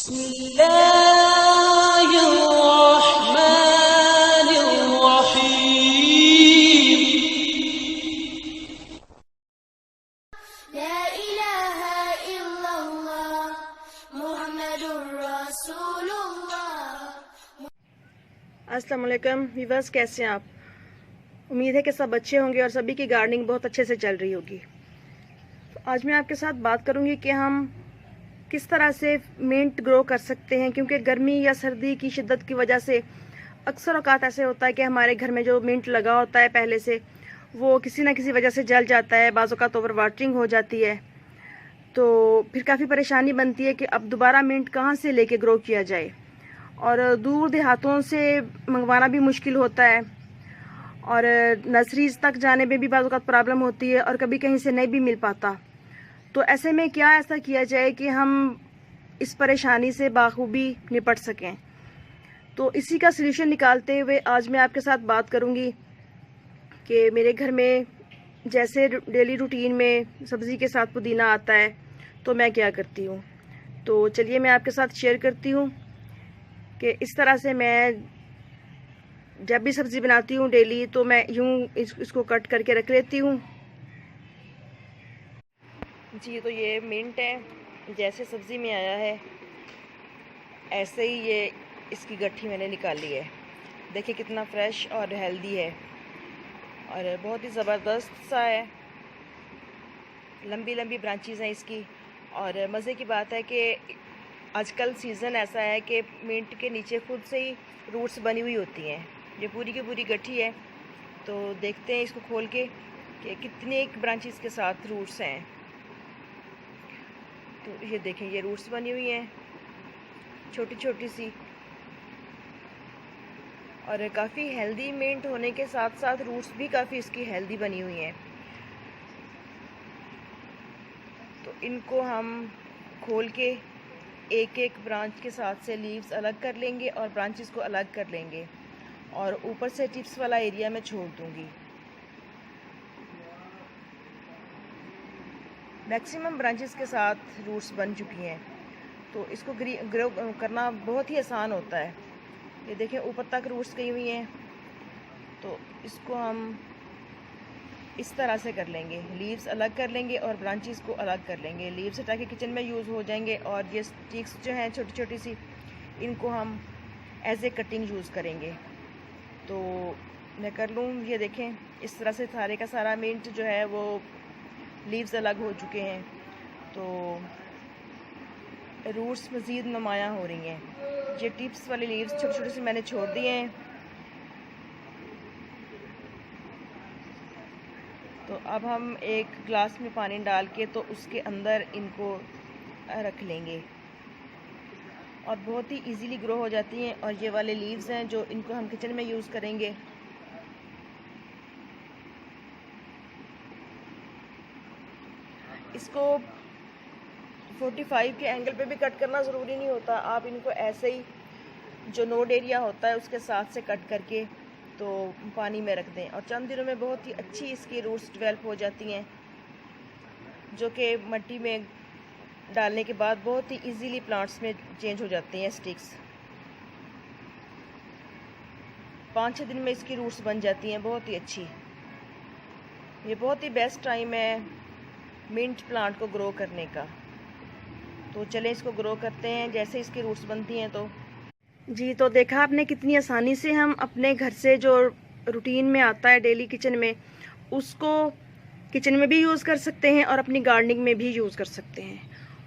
अस्सलाम वालेकुम व्यूअर्स, कैसे हैं आप? उम्मीद है कि सब अच्छे होंगे और सभी की गार्डनिंग बहुत अच्छे से चल रही होगी। तो आज मैं आपके साथ बात करूंगी कि हम किस तरह से मिंट ग्रो कर सकते हैं, क्योंकि गर्मी या सर्दी की शिद्दत की वजह से अक्सर औकात ऐसे होता है कि हमारे घर में जो मिंट लगा होता है पहले से, वो किसी ना किसी वजह से जल जाता है, बाज़ औक़ात ओवर वाटरिंग हो जाती है। तो फिर काफ़ी परेशानी बनती है कि अब दोबारा मिंट कहाँ से लेके ग्रो किया जाए, और दूर देहातों से मंगवाना भी मुश्किल होता है, और नर्सरीज तक जाने में भी बाज़ औक़ात प्रॉब्लम होती है, और कभी कहीं से नहीं भी मिल पाता। तो ऐसे में क्या ऐसा किया जाए कि हम इस परेशानी से बाखूबी निपट सकें। तो इसी का सलूशन निकालते हुए आज मैं आपके साथ बात करूंगी कि मेरे घर में जैसे डेली रूटीन में सब्ज़ी के साथ पुदीना आता है तो मैं क्या करती हूँ। तो चलिए मैं आपके साथ शेयर करती हूँ कि इस तरह से मैं जब भी सब्ज़ी बनाती हूँ डेली, तो मैं यूँ इसको कट करके रख लेती हूँ। जी, तो ये मिंट है, जैसे सब्ज़ी में आया है ऐसे ही ये इसकी गट्ठी मैंने निकाली है। देखिए कितना फ्रेश और हेल्दी है, और बहुत ही ज़बरदस्त सा है। लंबी लंबी ब्रांचेस हैं इसकी, और मज़े की बात है कि आजकल सीज़न ऐसा है कि मिंट के नीचे खुद से ही रूट्स बनी हुई होती हैं। ये पूरी की पूरी गट्ठी है। तो देखते हैं इसको खोल के कि कितने एक ब्रांचेस के साथ रूट्स हैं। तो ये देखें, ये रूट्स बनी हुई हैं छोटी छोटी सी, और काफ़ी हेल्दी मिंट होने के साथ साथ रूट्स भी काफ़ी इसकी हेल्दी बनी हुई हैं। तो इनको हम खोल के एक एक ब्रांच के साथ से लीव्स अलग कर लेंगे और ब्रांचेस को अलग कर लेंगे, और ऊपर से टिप्स वाला एरिया में छोड़ दूंगी। मैक्सिमम ब्रांचेस के साथ रूट्स बन चुकी हैं, तो इसको ग्रो करना बहुत ही आसान होता है। ये देखें ऊपर तक रूट्स गई हुई हैं। तो इसको हम इस तरह से कर लेंगे, लीव्स अलग कर लेंगे और ब्रांचेस को अलग कर लेंगे। लीव्स हटा के किचन में यूज़ हो जाएंगे, और ये स्टिक्स जो हैं छोटी छोटी सी, इनको हम एज ए कटिंग यूज़ करेंगे। तो मैं कर लूँ, ये देखें इस तरह से सारे का सारा मिंट जो है वो लीव्स अलग हो चुके हैं। तो रूट्स मज़ीद नुमायाँ हो रही हैं। ये टिप्स वाले लीव्स छोटे छोटे से मैंने छोड़ दिए हैं। तो अब हम एक ग्लास में पानी डाल के तो उसके अंदर इनको रख लेंगे, और बहुत ही इजीली ग्रो हो जाती हैं। और ये वाले लीव्स हैं जो इनको हम किचन में यूज़ करेंगे। इसको 45 के एंगल पे भी कट करना ज़रूरी नहीं होता। आप इनको ऐसे ही जो नोड एरिया होता है उसके साथ से कट करके तो पानी में रख दें, और चंद दिनों में बहुत ही अच्छी इसकी रूट्स डेवलप हो जाती हैं, जो कि मिट्टी में डालने के बाद बहुत ही इजीली प्लांट्स में चेंज हो जाती हैं स्टिक्स। 5-6 दिन में इसकी रूट्स बन जाती हैं बहुत ही अच्छी। ये बहुत ही बेस्ट टाइम है मिंट प्लांट को ग्रो करने का। तो चलें इसको ग्रो करते हैं जैसे इसकी रूट्स बनती हैं। तो जी, तो देखा आपने कितनी आसानी से हम अपने घर से जो रूटीन में आता है डेली किचन में, उसको किचन में भी यूज़ कर सकते हैं और अपनी गार्डनिंग में भी यूज़ कर सकते हैं।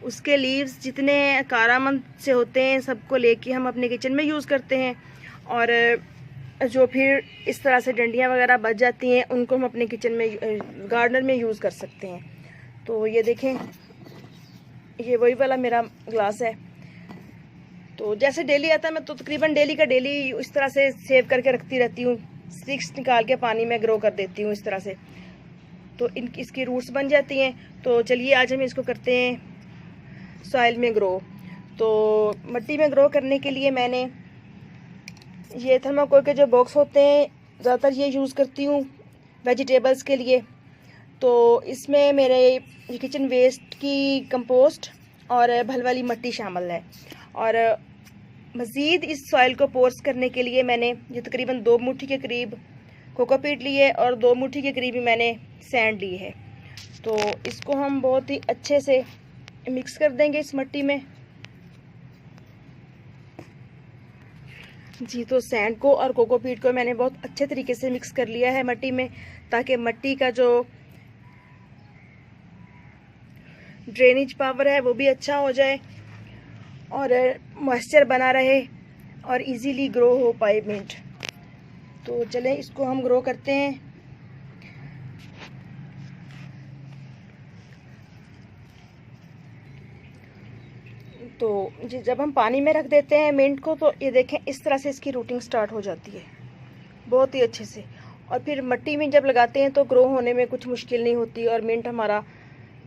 उसके लीव्स जितने कारामंद से होते हैं सबको लेके हम अपने किचन में यूज़ करते हैं, और जो फिर इस तरह से डंडियाँ वगैरह बच जाती हैं उनको हम अपने किचन में गार्डनर में यूज़ कर सकते हैं। तो ये देखें, ये वही वाला मेरा ग्लास है। तो जैसे डेली आता है मैं तो तकरीबन डेली का डेली इस तरह से सेव करके रखती रहती हूँ। स्टिक्स निकाल के पानी में ग्रो कर देती हूँ इस तरह से, तो इसकी रूट्स बन जाती हैं। तो चलिए आज हम इसको करते हैं सॉइल में ग्रो। तो मिट्टी में ग्रो करने के लिए मैंने ये थर्माकोल के जो बॉक्स होते हैं ज़्यादातर ये यूज़ करती हूँ वेजिटेबल्स के लिए। तो इसमें मेरे किचन वेस्ट की कंपोस्ट और भल वाली मिट्टी शामिल है, और मज़ीद इस सॉइल को पोर्स करने के लिए मैंने ये तकरीबन 2 मुट्ठी के करीब कोकोपीट ली है और 2 मुट्ठी के करीब ही मैंने सैंड ली है। तो इसको हम बहुत ही अच्छे से मिक्स कर देंगे इस मिट्टी में। जी, तो सैंड को और कोकोपीट को मैंने बहुत अच्छे तरीके से मिक्स कर लिया है मिट्टी में, ताकि मिट्टी का जो ड्रेनेज पावर है वो भी अच्छा हो जाए और मॉइस्चर बना रहे और इजीली ग्रो हो पाए मिंट। तो चलें इसको हम ग्रो करते हैं। तो जी, जब हम पानी में रख देते हैं मिंट को, तो ये देखें इस तरह से इसकी रूटिंग स्टार्ट हो जाती है बहुत ही अच्छे से। और फिर मिट्टी में जब लगाते हैं तो ग्रो होने में कुछ मुश्किल नहीं होती और मिंट हमारा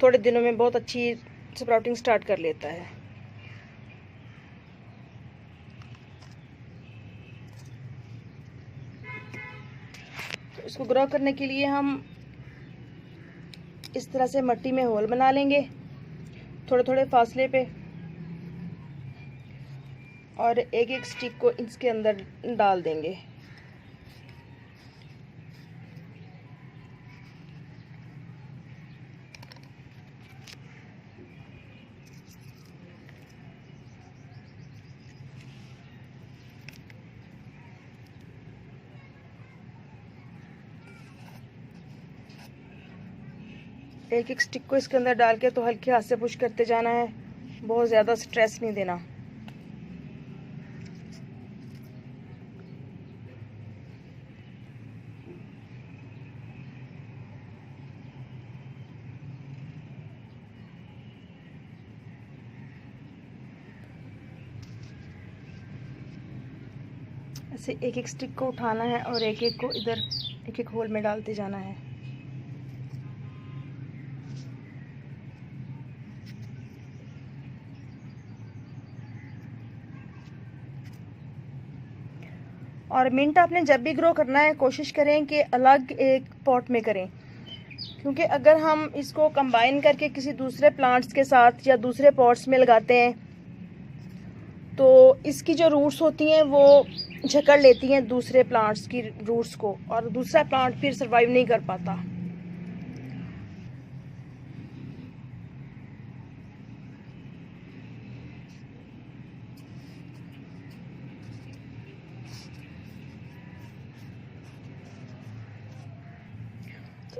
थोड़े दिनों में बहुत अच्छी स्प्राउटिंग स्टार्ट कर लेता है। तो इसको ग्रो करने के लिए हम इस तरह से मिट्टी में होल बना लेंगे थोड़े थोड़े फासले पे, और एक एक स्टिक को इसके अंदर डाल देंगे। एक एक स्टिक को इसके अंदर डाल के तो हल्के हाथ से पुश करते जाना है, बहुत ज़्यादा स्ट्रेस नहीं देना। ऐसे एक एक स्टिक को उठाना है और एक एक को इधर एक एक होल में डालते जाना है। और मिंट आपने जब भी ग्रो करना है कोशिश करें कि अलग एक पॉट में करें, क्योंकि अगर हम इसको कंबाइन करके किसी दूसरे प्लांट्स के साथ या दूसरे पॉट्स में लगाते हैं तो इसकी जो रूट्स होती हैं वो जकड़ लेती हैं दूसरे प्लांट्स की रूट्स को, और दूसरा प्लांट फिर सरवाइव नहीं कर पाता।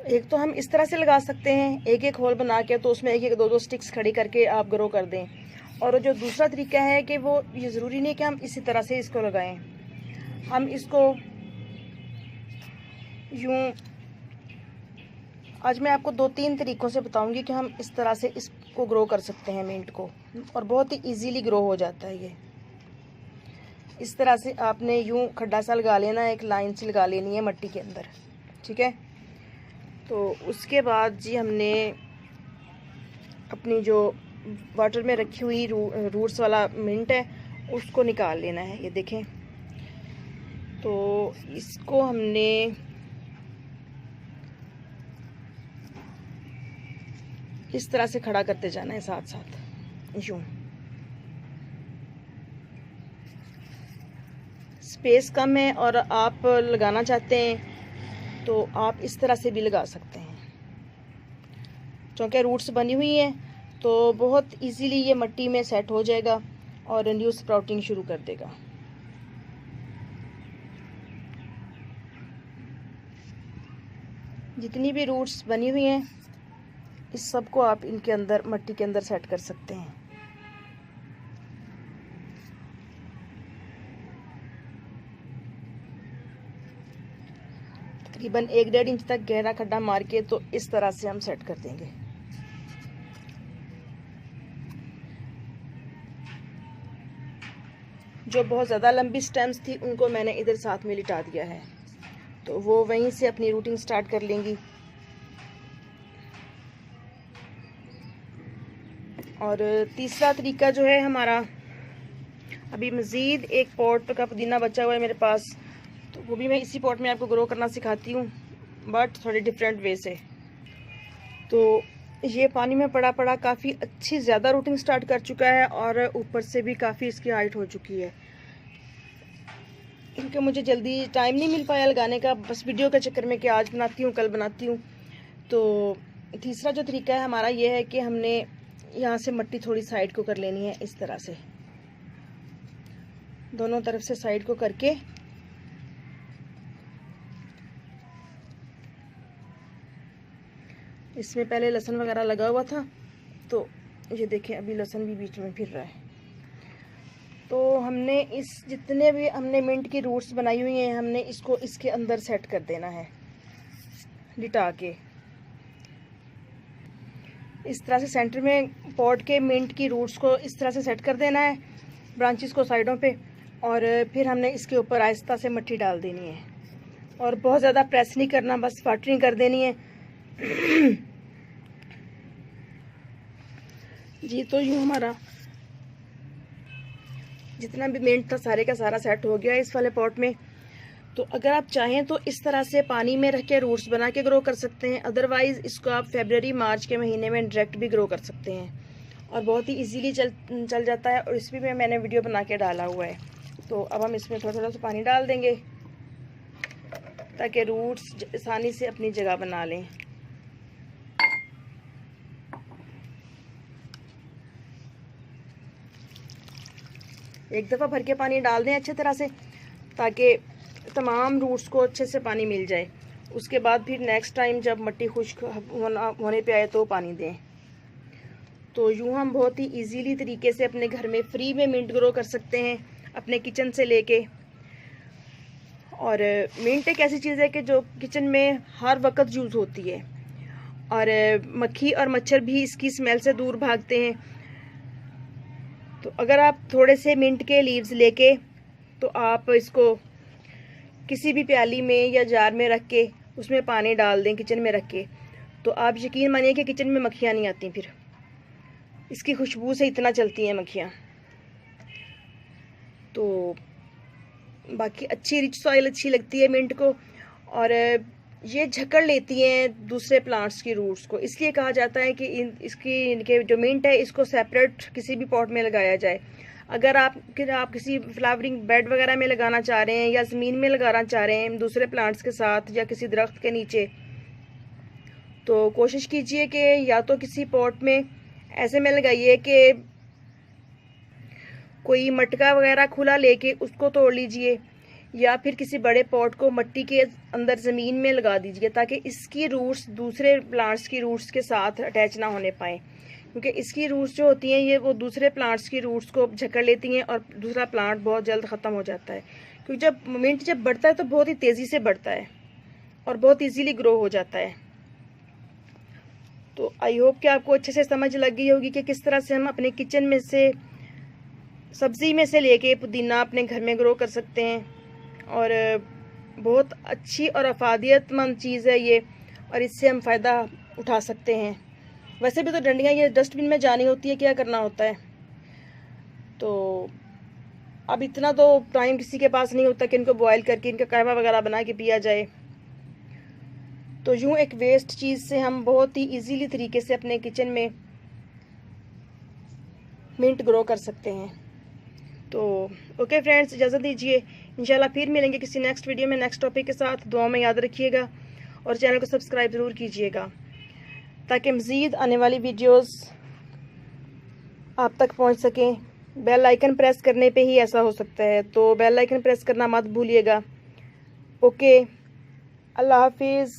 एक तो हम इस तरह से लगा सकते हैं एक एक होल बना के, तो उसमें एक एक दो दो स्टिक्स खड़ी करके आप ग्रो कर दें। और जो दूसरा तरीका है कि वो ये ज़रूरी नहीं कि हम इसी तरह से इसको लगाएं, हम इसको यूं, आज मैं आपको 2-3 तरीक़ों से बताऊंगी कि हम इस तरह से इसको ग्रो कर सकते हैं मिंट को, और बहुत ही इजीली ग्रो हो जाता है ये। इस तरह से आपने यूं खड्डा सा लगा लेना है, एक लाइन सी लगा लेनी है मिट्टी के अंदर, ठीक है। तो उसके बाद जी हमने अपनी जो वाटर में रखी हुई रूट्स वाला मिंट है उसको निकाल लेना है। ये देखें, तो इसको हमने इस तरह से खड़ा करते जाना है साथ साथ यूं। स्पेस कम है और आप लगाना चाहते हैं तो आप इस तरह से भी लगा सकते हैं, क्योंकि रूट्स बनी हुई हैं तो बहुत इजीली ये मिट्टी में सेट हो जाएगा और न्यू स्प्राउटिंग शुरू कर देगा। जितनी भी रूट्स बनी हुई हैं इस सब को आप इनके अंदर मिट्टी के अंदर सेट कर सकते हैं। तकरीबन 1-1.5 इंच तक गहरा खड्डा मार के तो इस तरह से हम सेट कर देंगे। जो बहुत ज़्यादा लंबी स्टेम्स थी उनको मैंने इधर साथ में लिटा दिया है, तो वो वहीं से अपनी रूटिंग स्टार्ट कर लेंगी। और तीसरा तरीका जो है हमारा, अभी मज़ीद एक पॉट का पुदीना बचा हुआ है मेरे पास, तो वो भी मैं इसी पॉट में आपको ग्रो करना सिखाती हूँ, बट थोड़े डिफरेंट वे से। तो ये पानी में पड़ा पड़ा काफ़ी अच्छी ज़्यादा रूटिंग स्टार्ट कर चुका है और ऊपर से भी काफ़ी इसकी हाइट हो चुकी है। क्योंकि मुझे जल्दी टाइम नहीं मिल पाया लगाने का, बस वीडियो के चक्कर में कि आज बनाती हूँ कल बनाती हूँ। तो तीसरा जो तरीका है हमारा ये है कि हमने यहाँ से मिट्टी थोड़ी साइड को कर लेनी है, इस तरह से दोनों तरफ से साइड को करके इसमें पहले लहसुन वगैरह लगा हुआ था, तो ये देखें अभी लहसुन भी बीच में फिर रहा है। तो हमने इस जितने भी हमने मिंट की रूट्स बनाई हुई हैं, हमने इसको इसके अंदर सेट कर देना है लिटा के। इस तरह से सेंटर में पॉट के मिंट की रूट्स को इस तरह से सेट कर देना है, ब्रांचेस को साइडों पे, और फिर हमने इसके ऊपर आहिस्ता से मिट्टी डाल देनी है और बहुत ज़्यादा प्रेस नहीं करना, बस वाटरिंग कर देनी है। जी तो यूँ हमारा जितना भी मिंट था सारे का सारा सेट हो गया है इस वाले पॉट में। तो अगर आप चाहें तो इस तरह से पानी में रख के रूट्स बना के ग्रो कर सकते हैं, अदरवाइज़ इसको आप फरवरी मार्च के महीने में डायरेक्ट भी ग्रो कर सकते हैं और बहुत ही इजीली चल जाता है। और इसमें भी मैंने वीडियो बना के डाला हुआ है। तो अब हम इसमें थोड़ा थोड़ा सा पानी डाल देंगे ताकि रूट्स आसानी से अपनी जगह बना लें। एक दफ़ा भर के पानी डाल दें अच्छे तरह से ताकि तमाम रूट्स को अच्छे से पानी मिल जाए। उसके बाद फिर नेक्स्ट टाइम जब मिट्टी खुश्क होने पे आए तो पानी दें। तो यूँ हम बहुत ही इजीली तरीके से अपने घर में फ्री में मिंट ग्रो कर सकते हैं अपने किचन से लेके। और मिंट एक ऐसी चीज़ है कि जो किचन में हर वक्त यूज़ होती है और मक्खी और मच्छर भी इसकी स्मेल से दूर भागते हैं। तो अगर आप थोड़े से मिंट के लीव्स लेके तो आप इसको किसी भी प्याली में या जार में रख के उसमें पानी डाल दें किचन में रख के, तो आप यकीन मानिए कि किचन में मक्खियाँ नहीं आती। फिर इसकी खुशबू से इतना चलती हैं मक्खियाँ। तो बाकी अच्छी रिच सॉइल अच्छी लगती है मिंट को और ये जकड़ लेती हैं दूसरे प्लांट्स की रूट्स को। इसलिए कहा जाता है कि इनके जो मिंट है इसको सेपरेट किसी भी पॉट में लगाया जाए। अगर आप किसी फ्लावरिंग बेड वगैरह में लगाना चाह रहे हैं या ज़मीन में लगाना चाह रहे हैं दूसरे प्लांट्स के साथ या किसी दरख्त के नीचे, तो कोशिश कीजिए कि या तो किसी पॉट में ऐसे में लगाइए कि कोई मटका वगैरह खुला लेके उसको तोड़ लीजिए, या फिर किसी बड़े पॉट को मिट्टी के अंदर ज़मीन में लगा दीजिए ताकि इसकी रूट्स दूसरे प्लांट्स की रूट्स के साथ अटैच ना होने पाएँ। क्योंकि इसकी रूट्स जो होती हैं ये वो दूसरे प्लांट्स की रूट्स को जकड़ लेती हैं और दूसरा प्लांट बहुत जल्द ख़त्म हो जाता है। क्योंकि जब मिंट जब बढ़ता है तो बहुत ही तेज़ी से बढ़ता है और बहुत इजीली ग्रो हो जाता है। तो आई होप कि आपको अच्छे से समझ लग गई होगी कि किस तरह से हम अपने किचन में से सब्ज़ी में से लेके पुदीना अपने घर में ग्रो कर सकते हैं। और बहुत अच्छी और अफादियतमंद चीज़ है ये और इससे हम फ़ायदा उठा सकते हैं। वैसे भी तो डंडियाँ ये डस्टबिन में जानी होती है, क्या करना होता है। तो अब इतना तो टाइम किसी के पास नहीं होता कि इनको बॉयल करके इनका कहवा वगैरह बना के पिया जाए। तो यूँ एक वेस्ट चीज़ से हम बहुत ही इजीली तरीके से अपने किचन में मिंट ग्रो कर सकते हैं। तो ओके फ्रेंड्स, इजाज़त दीजिए। इंशाल्लाह फिर मिलेंगे किसी नेक्स्ट वीडियो में नेक्स्ट टॉपिक के साथ। दुआ में याद रखिएगा और चैनल को सब्सक्राइब ज़रूर कीजिएगा ताकि मज़ीद आने वाली वीडियोस आप तक पहुंच सकें। बेल आइकन प्रेस करने पे ही ऐसा हो सकता है, तो बेल आइकन प्रेस करना मत भूलिएगा। ओके, अल्लाह हाफिज़।